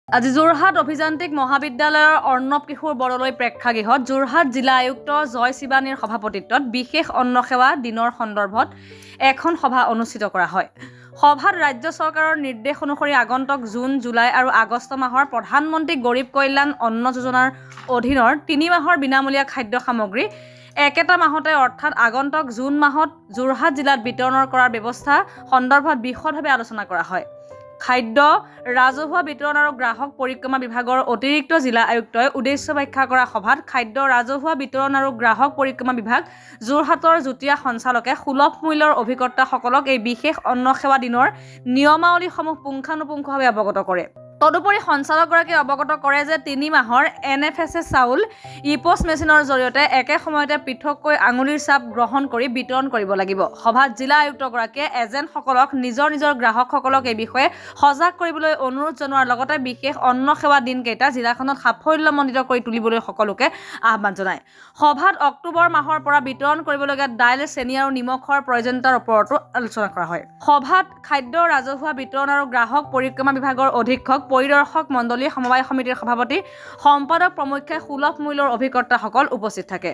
আজি যোৰহাট অভিযান্ত্ৰিক মহাবিদ্যালয়ৰ অৰ্ণৱ কিশোৰ বৰদলৈ প্ৰেক্ষাগৃহত যোৰহাট জিলা আয়ুক্ত জয় শিৱানীৰ সভাপতিত্বত বিশেষ অন্ন সেৱা দিনৰ সন্দৰ্ভত এখন সভা অনুষ্ঠিত কৰা হয়। সভাত ৰাজ্য চৰকাৰৰ নিৰ্দেশ অনুসৰি আগন্তুক জুন, জুলাই আৰু আগষ্ট মাহৰ প্ৰধানমন্ত্ৰী গৰীব কল্যাণ অন্ন যোজনাৰ অধীনৰ 3 মাহৰ বিনামূলীয়া খাদ্য সামগ্ৰী একেটা মাহতে অৰ্থাৎ আগন্তুক জুন মাহত যোৰহাট জিলাত বিতৰণ কৰাৰ ব্যৱস্থা সন্দৰ্ভত বিশদভাৱে আলোচনা কৰা হয়। খাদ্য ৰাজহুৱা বিতৰণ আৰু গ্ৰাহক পৰিক্ৰমা বিভাগৰ অতিৰিক্ত জিলা আয়ুক্তই উদ্দেশ্য ব্যাখ্যা কৰা সভাত খাদ্য ৰাজহুৱা বিতৰণ আৰু গ্ৰাহক পৰিক্ৰমা বিভাগ যোৰহাটৰ যুটীয়া সঞ্চালকে সুলভ মূল্যৰ অভিকৰ্তাসকলক এই বিশেষ অন্ন সেৱা দিনৰ নিয়মাৱলীসমূহ পুংখানুপুংখভাৱে অৱগত কৰে। তদুপৰি সঞ্চালকগৰাকীয়ে অৱগত কৰে যে 3 মাহৰ NFSA চাউল ইপ'ছ মেচিনৰ জৰিয়তে একে সময়তে পৃথককৈ আঙুলিৰ ছাপ গ্ৰহণ কৰি বিতৰণ কৰিব লাগিব। সভাত জিলা আয়ুক্তগৰাকীয়ে এজেণ্টসকলক নিজৰ গ্ৰাহকসকলক এই বিষয়ে সজাগ কৰিবলৈ অনুৰোধ জনোৱাৰ লগতে বিশেষ অন্ন সেৱা দিনকেইটা জিলাখনত সাফল্যমণ্ডিত কৰি তুলিবলৈ সকলোকে আহ্বান জনায়। সভাত অক্টোবৰ মাহৰ পৰা বিতৰণ কৰিবলগীয়া দাইল, চেনি আৰু নিমখৰ প্ৰয়োজনীয়তাৰ ওপৰতো আলোচনা কৰা হয়। সভাত খাদ্য ৰাজহুৱা বিতৰণ আৰু গ্ৰাহক পৰিক্ৰমা বিভাগৰ অধীক্ষক, পৰিদৰ্শক মণ্ডলী, সমবায় সমিতিৰ সভাপতি, সম্পাদক প্ৰমুখ্যে সুলভ মূল্যৰ অভিকৰ্তাসকল উপস্থিত থাকে।